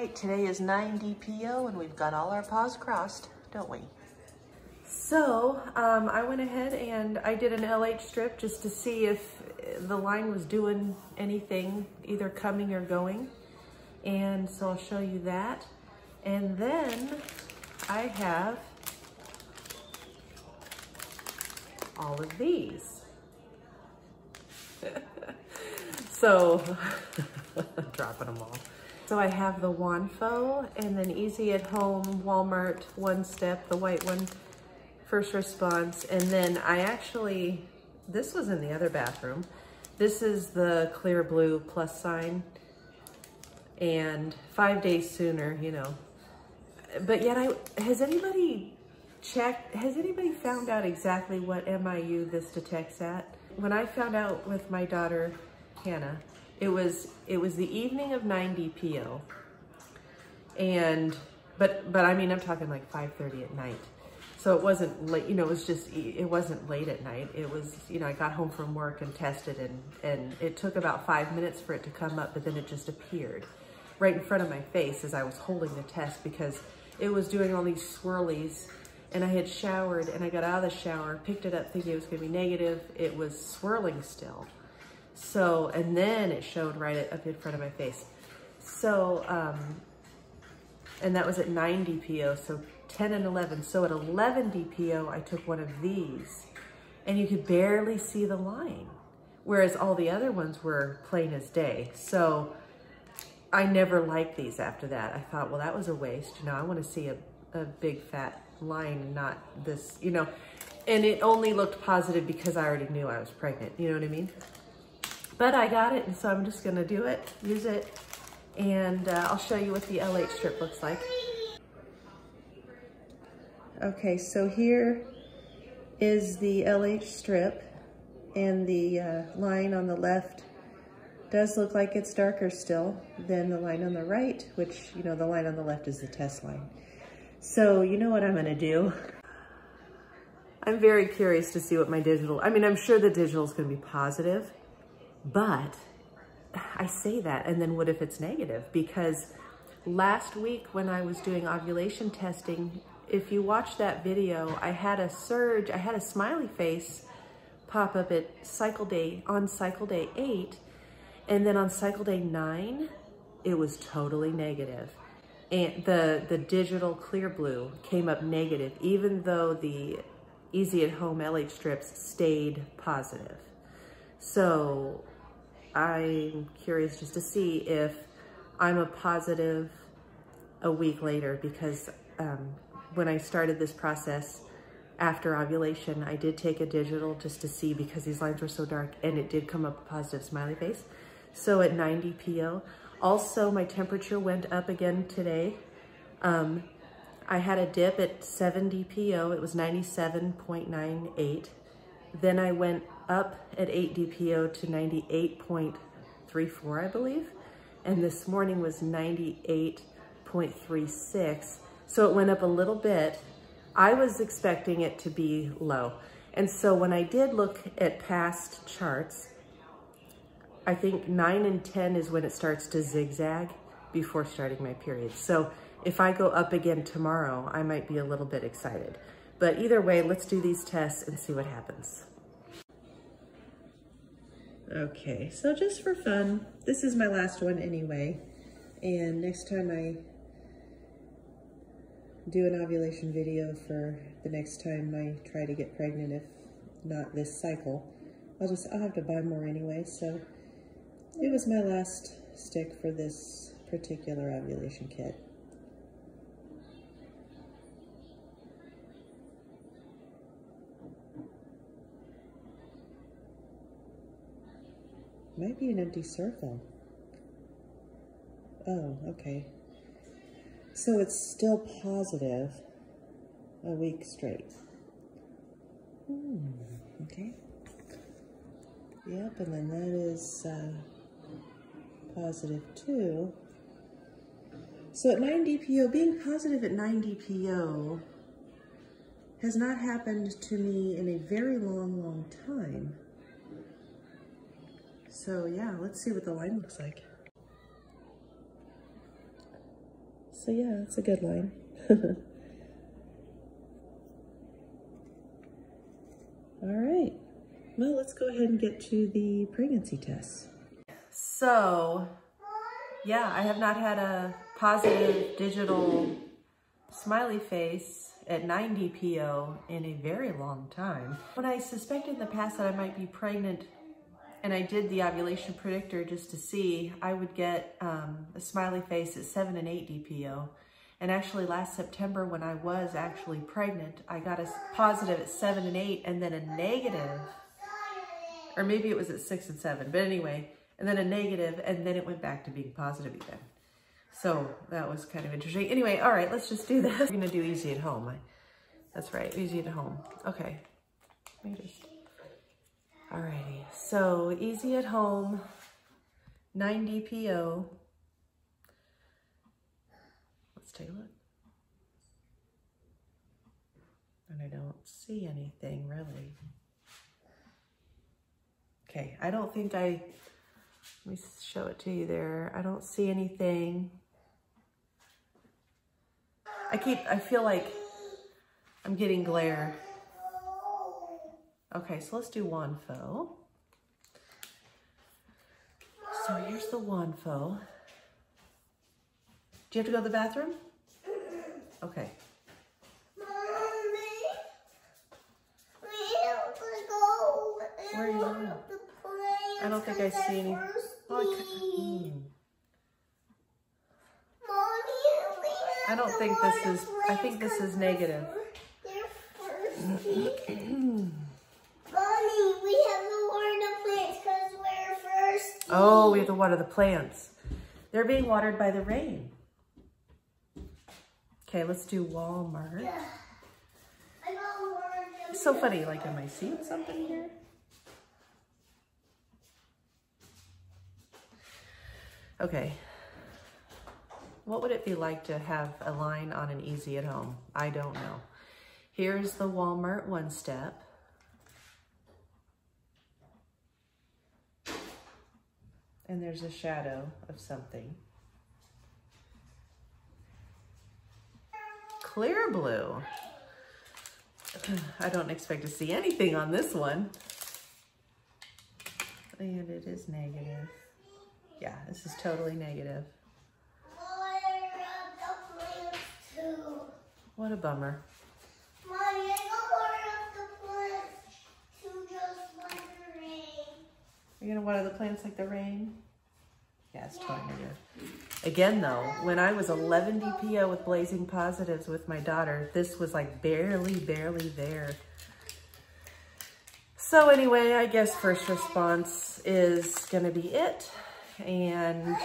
right, today is 9 DPO and we've got all our paws crossed, don't we? So I went ahead and I did an LH strip just to see if the line was doing anything, either coming or going. And so I'll show you that. And then I have all of these. So, dropping them all. So I have the Wanfo and then Easy at Home, Walmart, One Step, the white one, First Response. And then I actually, this was in the other bathroom. This is the clear blue plus sign and 5 days sooner, you know. But yet has anybody found out exactly what MIU this detects at? When I found out with my daughter, Hannah, it was the evening of 9 DPO. And, but I mean, I'm talking like 5:30 at night. So it wasn't late, you know, it wasn't late at night. It was, you know, I got home from work and tested and it took about 5 minutes for it to come up, but then it just appeared right in front of my face as I was holding the test because it was doing all these swirlies. And I had showered and I got out of the shower, picked it up thinking it was gonna be negative. It was swirling still. So, and then it showed right up in front of my face. So, and that was at 9 DPO, so 10 and 11. So at 11 DPO, I took one of these and you could barely see the line, whereas all the other ones were plain as day. So I never liked these after that. I thought, well, that was a waste. You know, I want to see a big fat line, not this, you know, and it only looked positive because I already knew I was pregnant. You know what I mean? But I got it, and so I'm just gonna do it, use it, and I'll show you what the LH strip looks like. Okay, so here is the LH strip, and the line on the left does look like it's darker still than the line on the right, which, you know, the line on the left is the test line. So you know what I'm gonna do? I'm very curious to see what my digital, I mean, I'm sure the digital is gonna be positive, but I say that, and then what if it's negative? Because last week when I was doing ovulation testing, if you watch that video, I had a surge, I had a smiley face pop up at on cycle day 8, and then on cycle day 9, it was totally negative. And the digital clear blue came up negative, even though the Easy at Home LH strips stayed positive. So I'm curious just to see if I'm a positive a week later, because when I started this process after ovulation, I did take a digital just to see because these lines were so dark, and it did come up a positive smiley face. So at 9 DPO, also my temperature went up again today. I had a dip at 7 DPO, it was 97.98. Then I went up at 8 DPO to 98.34, I believe. And this morning was 98.36. So it went up a little bit. I was expecting it to be low. And so when I did look at past charts, I think 9 and 10 is when it starts to zigzag before starting my period. So if I go up again tomorrow, I might be a little bit excited. But either way, let's do these tests and see what happens. Okay, so just for fun, this is my last one anyway. And next time I do an ovulation video for the next time I try to get pregnant, if not this cycle, I'll have to buy more anyway. So it was my last stick for this particular ovulation kit. Might be an empty circle. Oh, okay. So it's still positive a week straight. Okay. Yep, and then that is positive too. So at 9 DPO, being positive at 9 DPO has not happened to me in a very long, long time. So yeah, let's see what the line looks like. So yeah, it's a good line. All right, well, let's go ahead and get to the pregnancy test. So yeah, I have not had a positive digital smiley face at 9 DPO in a very long time. When I suspected in the past that I might be pregnant and I did the ovulation predictor just to see, I would get a smiley face at 7 and 8 DPO. And actually last September when I was actually pregnant, I got a positive at 7 and 8 and then a negative, or maybe it was at 6 and 7, but anyway, and then a negative, and then it went back to being positive again. So that was kind of interesting. Anyway, all right, let's just do this. We're gonna do easy at home. That's right, easy at home. Okay, let me just, all righty. So easy at home, 9 DPO. Let's take a look. And I don't see anything really. Okay, I don't think let me show it to you there. I don't see anything. I feel like I'm getting glare. Okay, so let's do Wanfo. So here's the Wanfo. Do you have to go to the bathroom? Okay. Mommy, we have to go. Where are you going? I don't think I see any. I don't think this is, I think this is negative. Mommy, we have to water the plants because we're thirsty. Oh, we have to water the plants. They're being watered by the rain. Okay, let's do Walmart. Yeah. I got water. It's so funny, like, am I seeing something here? Okay. What would it be like to have a line on an easy at home? I don't know. Here's the Walmart one step. And there's a shadow of something. Clear blue. I don't expect to see anything on this one. And it is negative. Yeah, this is totally negative. What a bummer. Mommy, I got water up the plants to just like the rain. Are you gonna water the plants like the rain? Yeah, it's totally negative. Again though, when I was 11 DPO with blazing positives with my daughter, this was like barely there. So anyway, I guess first response is gonna be it. And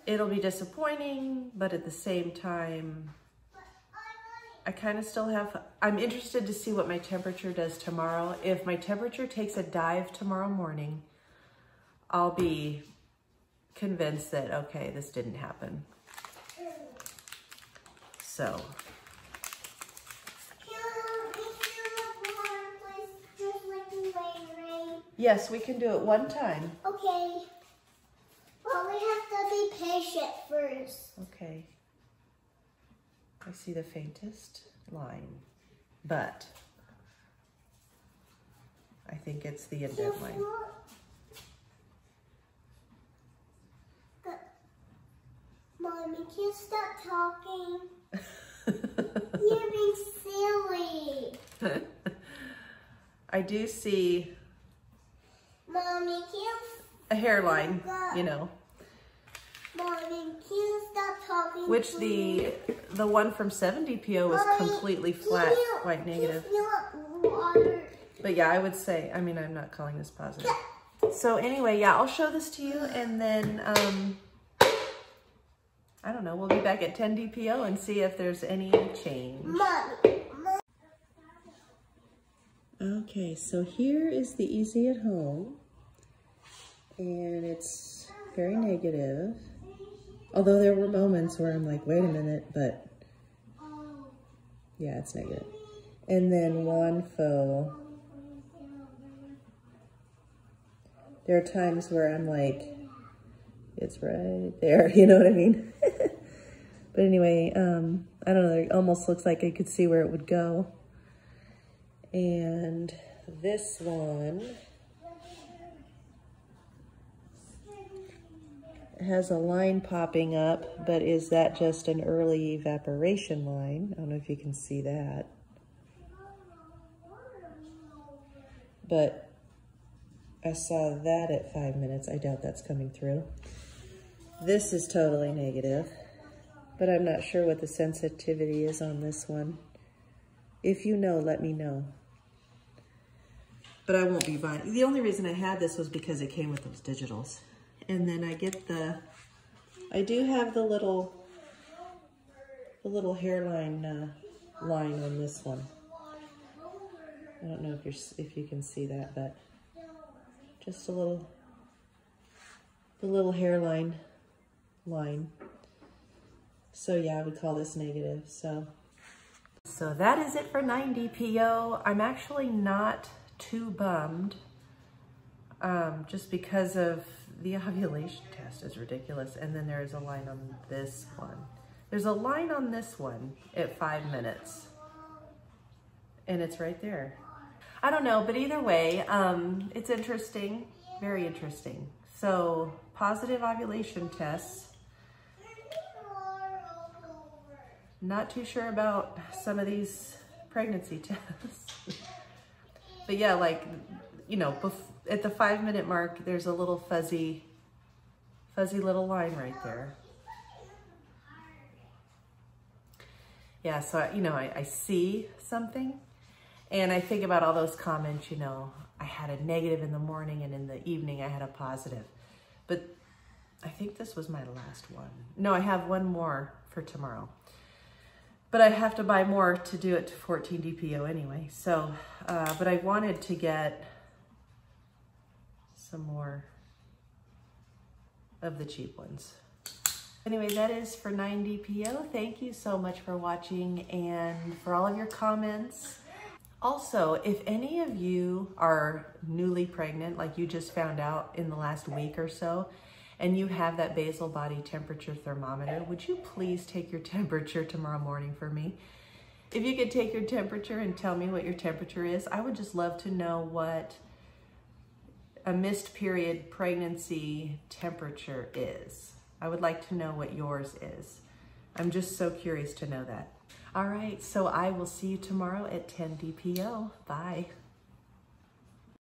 it'll be disappointing, but at the same time, I kind of still have, I'm interested to see what my temperature does tomorrow. If my temperature takes a dive tomorrow morning, I'll be convinced that, okay, this didn't happen. So. Yes, we can do it one time. Okay. But we have to be patient first. Okay. I see the faintest line, but I think it's the indent line. Mommy, can you stop talking? You're being silly. I do see Mommy, can you... a hairline, you know. Mommy, can you stop talking? Which the one from 7 DPO was completely flat, white negative. Water. But yeah, I would say, I mean, I'm not calling this positive. So anyway, yeah, I'll show this to you and then, I don't know, we'll be back at 10 DPO and see if there's any change. Mommy. Okay, so here is the easy at home. And it's very negative. Although there were moments where I'm like, wait a minute, but yeah, it's negative. And then Wanfo. There are times where I'm like, It's right there, you know what I mean? But anyway, I don't know, it almost looks like I could see where it would go. And this one has a line popping up, but is that just an early evaporation line? I don't know if you can see that. But I saw that at 5 minutes. I doubt that's coming through. This is totally negative, but I'm not sure what the sensitivity is on this one. If you know, let me know. But I won't be buying. The only reason I had this was because it came with those digitals. And then I get I do have the little hairline line on this one. I don't know if you can see that, but just the little hairline line. So yeah, I would call this negative. So that is it for 9 DPO. I'm actually not too bummed, just because of the ovulation test is ridiculous. And then there's a line on this one. There's a line on this one at 5 minutes. And it's right there. I don't know, but either way, it's interesting, very interesting. So positive ovulation tests. Not too sure about some of these pregnancy tests. But yeah, like, you know, at the 5 minute mark, there's a little fuzzy little line right there. Yeah, so, you know, I see something and I think about all those comments, you know, I had a negative in the morning and in the evening I had a positive. But I think this was my last one. No, I have one more for tomorrow. But I have to buy more to do it to 14 DPO anyway. So, but I wanted to get some more of the cheap ones. Anyway, that is for 9 DPO. Thank you so much for watching and for all of your comments. Also, if any of you are newly pregnant, like you just found out in the last week or so, and you have that basal body temperature thermometer, would you please take your temperature tomorrow morning for me? If you could take your temperature and tell me what your temperature is, I would just love to know what a missed period pregnancy temperature is. I would like to know what yours is. I'm just so curious to know that. All right, so I will see you tomorrow at 10 DPO. Bye.